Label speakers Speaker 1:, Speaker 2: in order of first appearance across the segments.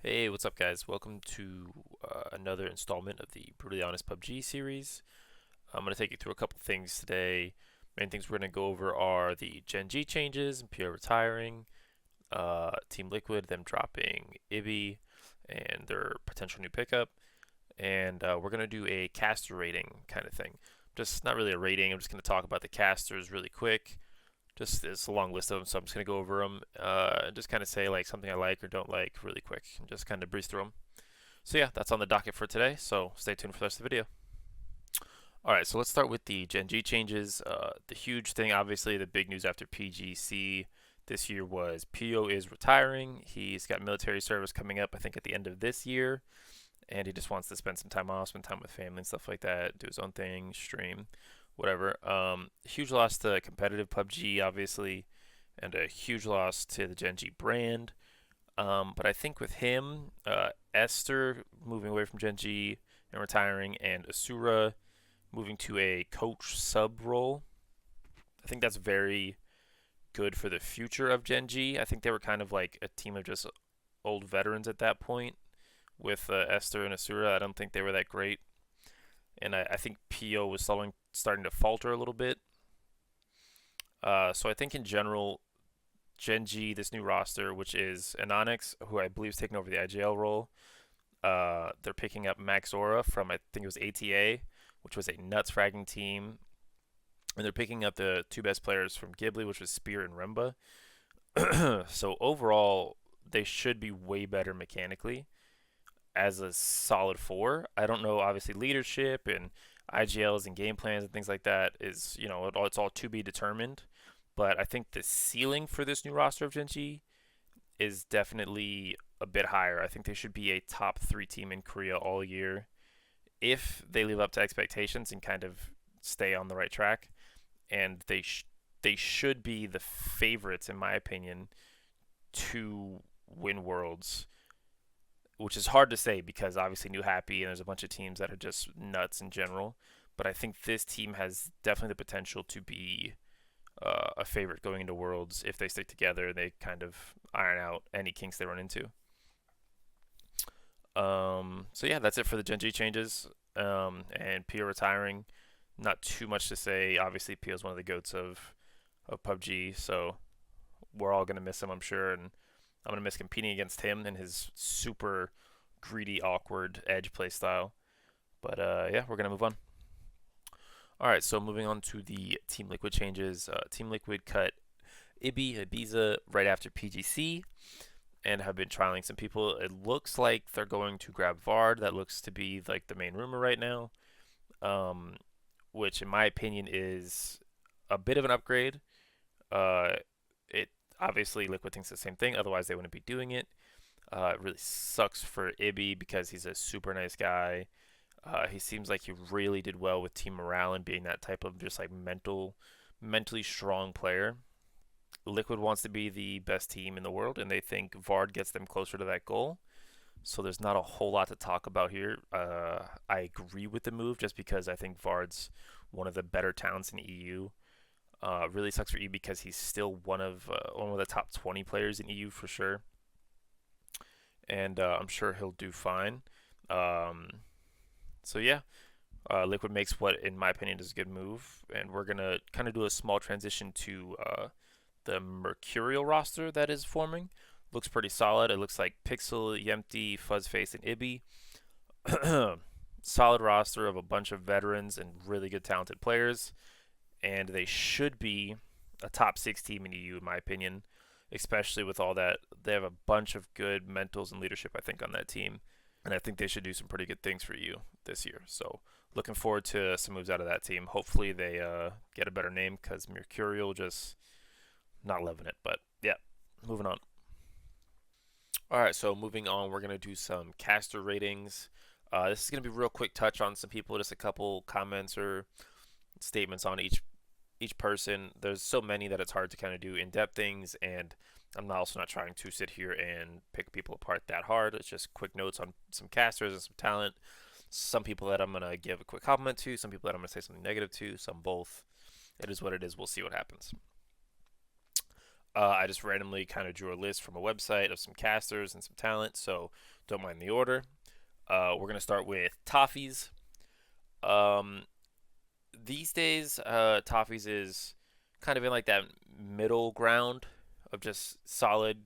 Speaker 1: Hey, what's up, guys? Welcome to another installment of the Brutally Honest PUBG series. I'm going to take you through a couple things today. Main things we're going to go over are the GENG changes and PR retiring, Team Liquid, them dropping Ibby, and their potential new pickup. And we're going to do a caster rating kind of thing. Just not really a rating, I'm just going to talk about the casters really quick. Just it's a long list of them, so I'm just gonna go over them. And just kind of say like something I like or don't like really quick, and just kind of breeze through them. So yeah, that's on the docket for today. So stay tuned for the rest of the video. All right, so let's start with the Gen G changes. The huge thing, obviously, the big news after PGC this year was PO is retiring. He's got military service coming up, I think, at the end of this year, and he just wants to spend some time off, spend time with family and stuff like that, do his own thing, stream, whatever. Huge loss to competitive PUBG, obviously, and a huge loss to the Gen G brand. But I think with him, Esther moving away from Gen G and retiring, and Asura moving to a coach sub role, I think that's very good for the future of Gen G. I think they were kind of like a team of just old veterans at that point with Esther and Asura. I don't think they were that great, and I think PO was starting to falter a little bit. So I think in general, Gen G, this new roster, which is Anonix, who I believe is taking over the IGL role. They're picking up Max Zora from, I think it was ATA, which was a nuts fragging team. And they're picking up the two best players from Ghibli, which was Spear and Remba. So overall, they should be way better mechanically as a solid four. I don't know, obviously, leadership and IGLs and game plans and things like that is, it's all to be determined. But I think the ceiling for this new roster of Gen G is definitely a bit higher. I think they should be a top three team in Korea all year if they live up to expectations and kind of stay on the right track. And they should be the favorites, in my opinion, to win Worlds, which is hard to say because obviously New Happy and there's a bunch of teams that are just nuts in general. But I think this team has definitely the potential to be a favorite going into Worlds if they stick together. They kind of iron out any kinks they run into. So yeah, that's it for the Gen G changes. And Pio retiring. Not too much to say. Obviously, Pio is one of the goats of PUBG, so we're all gonna miss him, I'm sure, and I'm gonna miss competing against him and his super greedy, awkward edge play style. But yeah, we're gonna move on. All right, so moving on to the Team Liquid changes. Team Liquid cut Ibiza right after PGC and have been trialing some people. It looks like they're going to grab Vard. That looks to be like the main rumor right now, um, which in my opinion is a bit of an upgrade. Uh, it obviously Liquid thinks the same thing. Otherwise, they wouldn't be doing it. It really sucks for Ibby because he's a super nice guy. He seems like he really did well with team morale and being that type of just like mentally strong player. Liquid wants to be the best team in the world, and they think Vard gets them closer to that goal. So there's not a whole lot to talk about here. I agree with the move just because I think Vard's one of the better talents in EU. Really sucks for EU because he's still one of the top 20 players in EU for sure, and I'm sure he'll do fine. Um, so yeah, Liquid makes what, in my opinion, is a good move, and we're gonna kind of do a small transition to the Mercurial roster that is forming. Looks pretty solid. It looks like Pixel, Yempty, Fuzzface, and Ibby. Solid roster of a bunch of veterans and really good talented players, and they should be a top six team in EU, in my opinion. Especially with all that, they have a bunch of good mentals and leadership, I think, on that team, and I think they should do some pretty good things for EU this year. So looking forward to some moves out of that team. Hopefully they get a better name because Mercurial just not loving it. But yeah, moving on. All right, so moving on, we're gonna do some caster ratings. This is gonna be a real quick touch on some people, just a couple comments or statements on each person. There's so many that it's hard to kind of do in-depth things, and I'm also not trying to sit here and pick people apart that hard. It's just quick notes on some casters and some talent. Some people that I'm gonna give a quick compliment to, some people that I'm gonna say something negative to, some both. It is what it is. We'll see what happens. I just randomly kind of drew a list from a website of some casters and some talent, so don't mind the order. We're gonna start with Toffees. Um, these days, Toffees is kind of in like that middle ground of just solid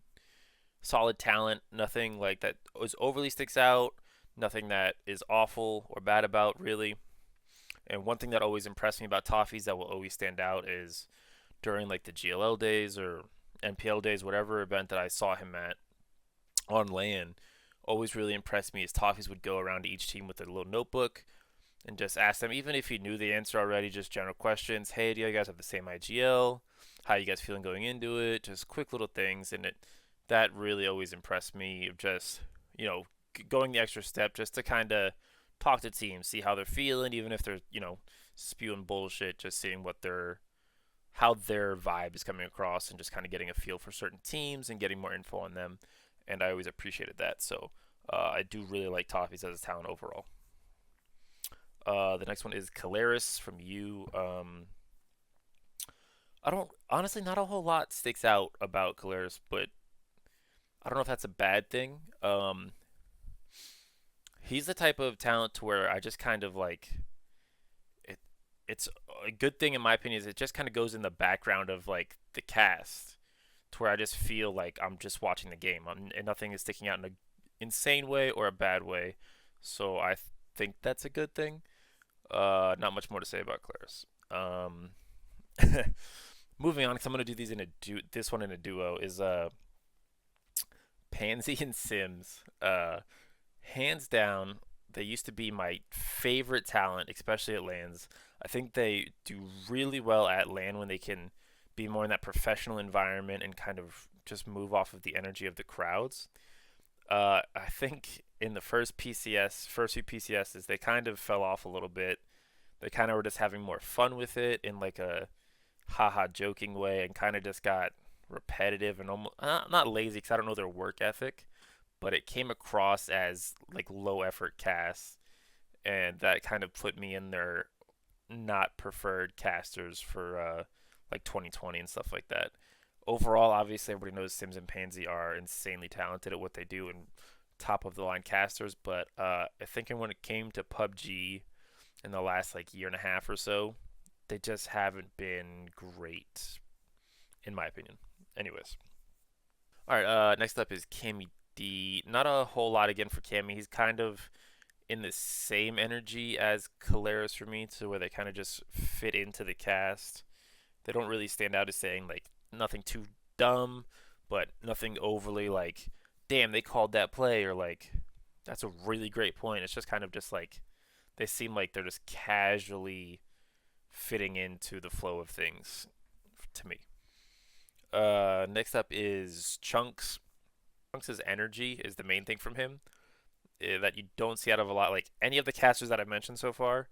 Speaker 1: talent. Nothing like that was overly sticks out. Nothing that is awful or bad about really. And one thing that always impressed me about Toffees that will always stand out is during like the GLL days or NPL days, whatever event that I saw him at on LAN, always really impressed me is Toffees would go around to each team with a little notebook and just ask them, even if he knew the answer already, just general questions. Hey, do you guys have the same IGL? How are you guys feeling going into it? Just quick little things, and it that really always impressed me. Of just going the extra step just to kind of talk to teams, see how they're feeling, even if they're spewing bullshit. Just seeing what their how their vibe is coming across, and just kind of getting a feel for certain teams and getting more info on them. And I always appreciated that. So I do really like Toffees as a talent overall. The next one is Caleris from you. I don't honestly not a whole lot sticks out about Caleris, but I don't know if that's a bad thing. He's the type of talent to where I just kind of like it. It's a good thing in my opinion is it just kind of goes in the background of like the cast, to where I just feel like I'm just watching the game, and nothing is sticking out in an insane way or a bad way. So I think that's a good thing. Not much more to say about Claris. Moving on, because I'm gonna do these in this one in a duo is Pansy and Sims. Hands down, they used to be my favorite talent, especially at LANs. I think they do really well at LAN when they can be more in that professional environment and kind of just move off of the energy of the crowds. I think in the first few PCSs, they kind of fell off a little bit. They kind of were just having more fun with it in like a haha joking way, and kind of just got repetitive and almost not lazy because I don't know their work ethic, but it came across as like low effort casts, and that kind of put me in their not preferred casters for like 2020 and stuff like that. Overall, obviously, everybody knows Sims and Pansy are insanely talented at what they do and top of the line casters. But I think when it came to PUBG in the last like year and a half or so, they just haven't been great, in my opinion. Anyways, all right. Next up is CamiD. Not a whole lot again for Cami. He's kind of in the same energy as Caleris for me, to where they kind of just fit into the cast. They don't really stand out as saying like nothing too dumb, but nothing overly like, damn, they called that play, or like, that's a really great point. It's just kind of just like they seem like they're just casually fitting into the flow of things to me. Next up is Chunks. Chunks' energy is the main thing from him that you don't see out of a lot. Like any of the casters that I've mentioned so far,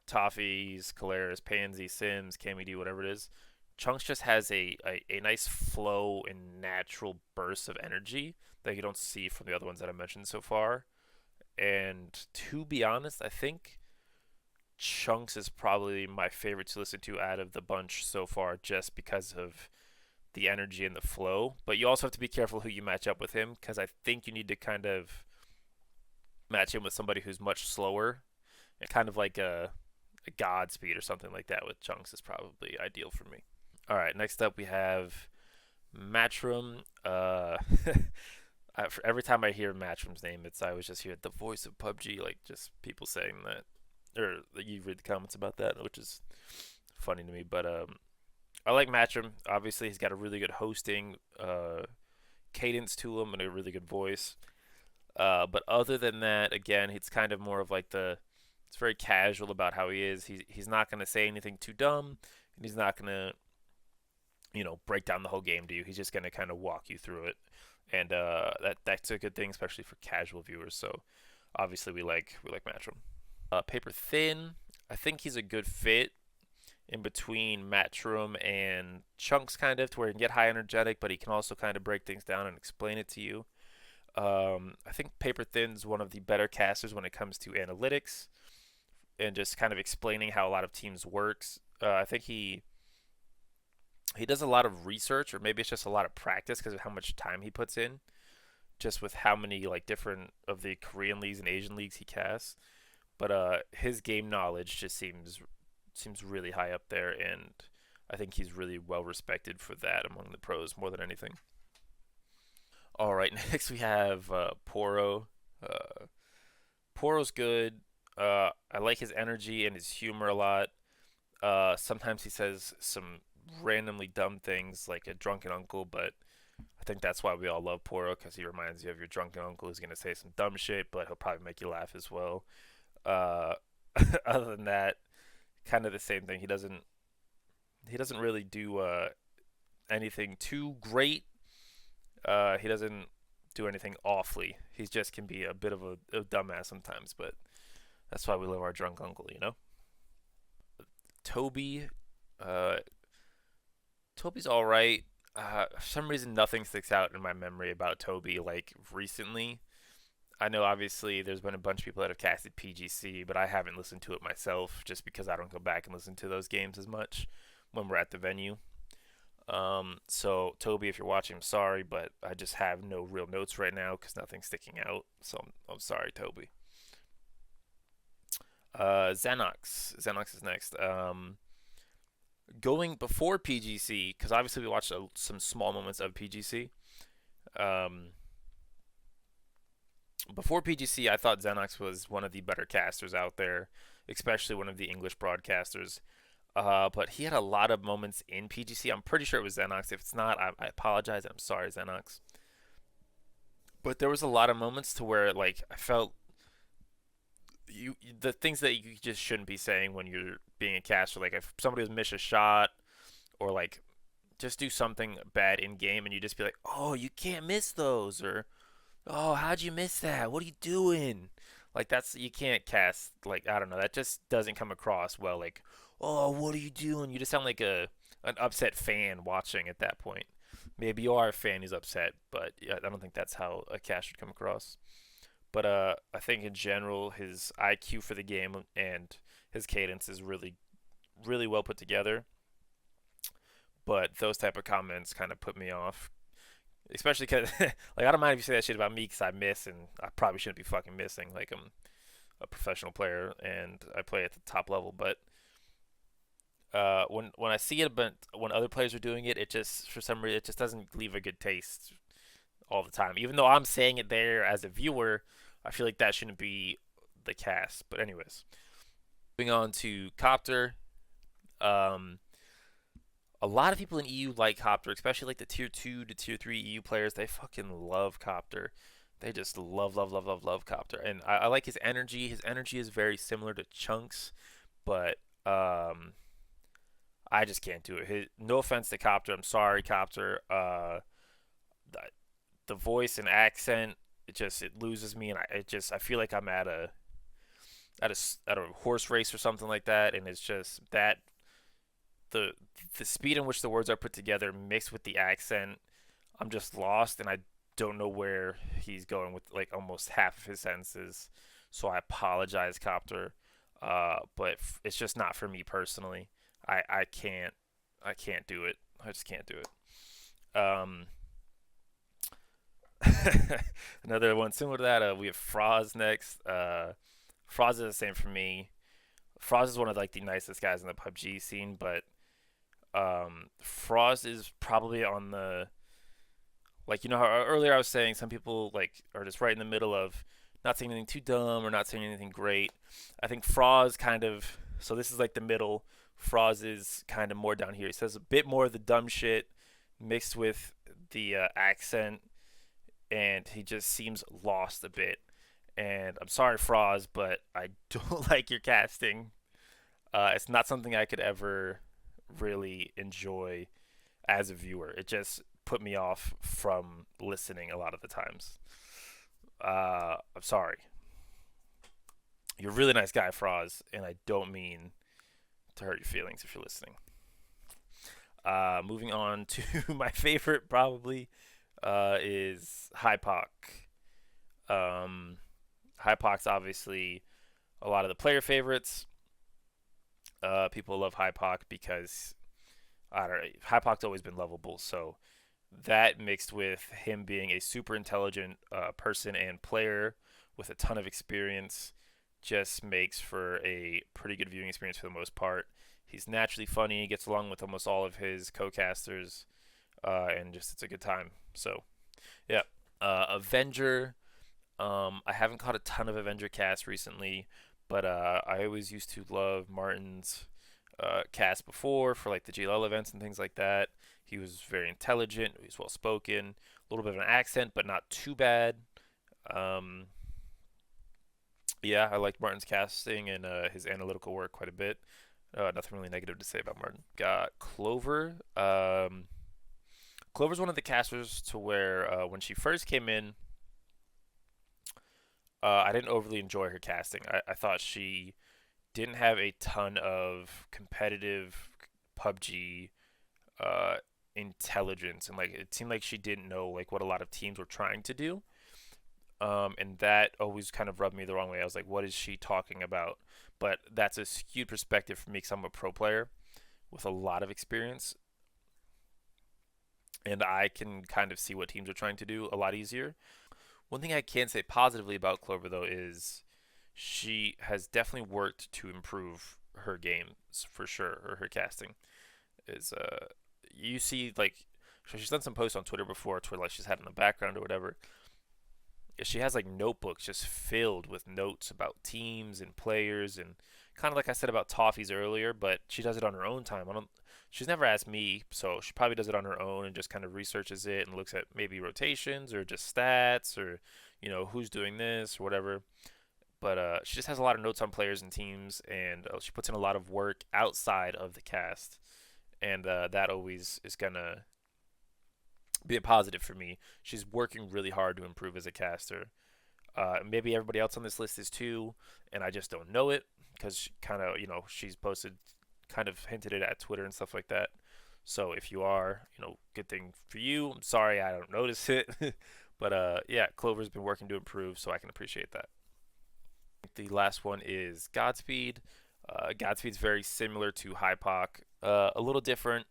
Speaker 1: Toffees, Caleris, Pansy, Sims, CamiD, whatever it is, Chunks just has a nice flow and natural burst of energy that you don't see from the other ones that I mentioned so far. And to be honest, I think Chunks is probably my favorite to listen to out of the bunch so far, just because of the energy and the flow. But you also have to be careful who you match up with him, because I think you need to kind of match him with somebody who's much slower, and kind of like a Godspeed or something like that with Chunks is probably ideal for me. All right, next up we have Matchroom. Every time I hear Matchroom's name, I always just hear the voice of PUBG, like just people saying that, or you read the comments about that, which is funny to me. But I like Matchroom. Obviously, he's got a really good hosting cadence to him and a really good voice. But other than that, again, it's kind of more of like it's very casual about how he is. He's not going to say anything too dumb, and he's not going to break down the whole game to you. He's just going to kind of walk you through it, and that's a good thing, especially for casual viewers. So obviously we like Matchroom. PaperThin, I think he's a good fit in between Matchroom and Chunks, kind of, to where he can get high energetic, but he can also kind of break things down and explain it to you. I think PaperThin's one of the better casters when it comes to analytics and just kind of explaining how a lot of teams works. I think he does a lot of research, or maybe it's just a lot of practice because of how much time he puts in, just with how many like different of the Korean leagues and Asian leagues he casts. But his game knowledge just seems really high up there, and I think he's really well respected for that among the pros more than anything. All right, next we have Poro. Uh, Poro's good. I like his energy and his humor a lot. Sometimes he says some randomly dumb things like a drunken uncle, but I think that's why we all love Poro because he reminds you of your drunken uncle who's gonna say some dumb shit, but he'll probably make you laugh as well. Uh, other than that, kind of the same thing. He doesn't really do anything too great. He doesn't do anything awfully. He just can be a bit of a dumbass sometimes, but that's why we love our drunk uncle, you know. Toby, uh, Toby's all right. For some reason, nothing sticks out in my memory about Toby like recently. I know obviously there's been a bunch of people that have casted PGC, but I haven't listened to it myself just because I don't go back and listen to those games as much when we're at the venue. So Toby, if you're watching, I'm sorry, but I just have no real notes right now because nothing's sticking out. So I'm sorry, Toby. Xanx is next. Going before PGC, because obviously we watched some small moments of PGC. Um, Before PGC, I thought Xanax was one of the better casters out there, especially one of the English broadcasters. But he had a lot of moments in PGC. I'm pretty sure it was Xenox. If it's not, I apologize. I'm sorry, Xenox. But there was a lot of moments to where like I felt the things that you just shouldn't be saying when you're being a caster. Like if somebody was miss a shot or like just do something bad in game, and you just be like, "Oh, you can't miss those," or "Oh, how'd you miss that? What are you doing?" Like that's you can't cast like I don't know. That just doesn't come across well. Like, "Oh, what are you doing?" You just sound like a an upset fan watching at that point. Maybe you are a fan who's upset, but yeah, I don't think that's how a cast should come across. But I think in general his IQ for the game and his cadence is really well put together. But those type of comments kind of put me off, especially because like I don't mind if you say that shit about me because I miss and I probably shouldn't be fucking missing. Like I'm a professional player and I play at the top level, but when I see it, but when other players are doing it, it just for some reason it just doesn't leave a good taste all the time. Even though I'm saying it there as a viewer, I feel like that shouldn't be the cast. But anyways, moving on to Copter. Um, a lot of people in EU like Copter, especially like the tier 2 to tier 3 EU players. They fucking love Copter. They just love Copter. And I like his energy. His energy is very similar to Chunks, but I just can't do it. No offense to Copter. I'm sorry, Copter. The, the voice and accent, it loses me, and I feel like I'm at a horse race or something like that, and it's just that the the speed in which the words are put together mixed with the accent, I'm just lost and I don't know where he's going with like almost half of his sentences. So I apologize, Copter. But it's just not for me personally. I can't do it. I just can't do it. Another one similar to that. We have Froz next. Froz is the same for me. Froz is one of like the nicest guys in the PUBG scene, but Frost is probably on the like how earlier I was saying some people like are just right in the middle of not saying anything too dumb or not saying anything great. I think Frost kind of so this is like the middle. Frost is kind of more down here. He says a bit more of the dumb shit mixed with the accent, and he just seems lost a bit. And I'm sorry, Frost, but I don't like your casting. It's not something I could ever really enjoy as a viewer. It just put me off from listening a lot of the times. I'm sorry. You're a really nice guy, Froz, and I don't mean to hurt your feelings if you're listening. Moving on to my favorite, probably, is Hypoc. Um, Hypoc's obviously a lot of the player favorites. People love Hypoc because I don't know. Hypoc's always been lovable, so that mixed with him being a super intelligent person and player with a ton of experience just makes for a pretty good viewing experience for the most part. He's naturally funny, gets along with almost all of his co-casters, and just it's a good time. So yeah, Avenger. I haven't caught a ton of Avenger cast recently, but I always used to love Martin's cast before for like the GLL events and things like that. He was very intelligent. He was well spoken. A little bit of an accent, but not too bad. Um, yeah, I liked Martin's casting and his analytical work quite a bit. Nothing really negative to say about Martin. Got Clover. Clover's one of the casters to where when she first came in, I didn't overly enjoy her casting. I thought she didn't have a ton of competitive PUBG uh, intelligence, and like it seemed like she didn't know like what a lot of teams were trying to do. And that always kind of rubbed me the wrong way. I was like, what is she talking about? But that's a skewed perspective for me because I'm a pro player with a lot of experience, and I can kind of see what teams are trying to do a lot easier. One thing I can say positively about Clover though is she has definitely worked to improve her games for sure, or her casting. Is you see like so she's done some posts on Twitter before to where like she's had in the background or whatever. She has like notebooks just filled with notes about teams and players and kind of like I said about Toffees earlier, but she does it on her own time. I don't she's never asked me, so she probably does it on her own and just kind of researches it and looks at maybe rotations or just stats or who's doing this or whatever. But she just has a lot of notes on players and teams, and she puts in a lot of work outside of the cast, and that always is gonna be a positive for me. She's working really hard to improve as a caster. Maybe everybody else on this list is too, and I just don't know it because kind of she's posted, kind of hinted it at Twitter and stuff like that. So if you are, good thing for you. I'm sorry I don't notice it, but yeah, Clover's been working to improve, so I can appreciate that. The last one is Godspeed. Godspeed's very similar to Hypoc, a little different,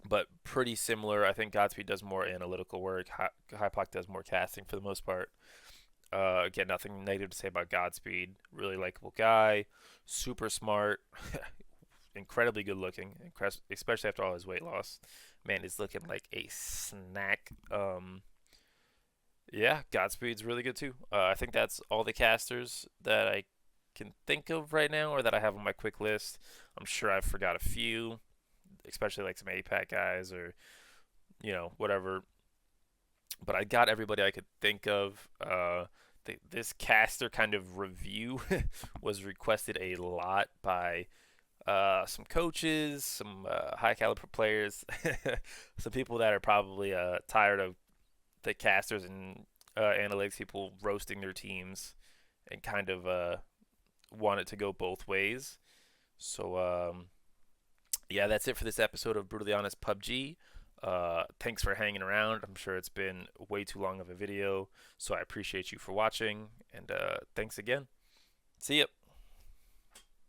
Speaker 1: but pretty similar. I think Godspeed does more analytical work. Hypoc does more casting for the most part. Again, nothing negative to say about Godspeed. Really likable guy, super smart, incredibly good looking, especially after all his weight loss. Man, he's looking like a snack. Yeah, Godspeed's really good too. I think that's all the casters that I can think of right now, or that I have on my quick list. I'm sure I forgot a few, especially like some APAC guys or whatever. But I got everybody I could think of. This caster kind of review was requested a lot by some coaches, some high caliber players, some people that are probably tired of the casters and analytics people roasting their teams and kind of want it to go both ways. So yeah, that's it for this episode of Brutally Honest PUBG. Thanks for hanging around. I'm sure it's been way too long of a video, so I appreciate you for watching, and thanks again. See ya.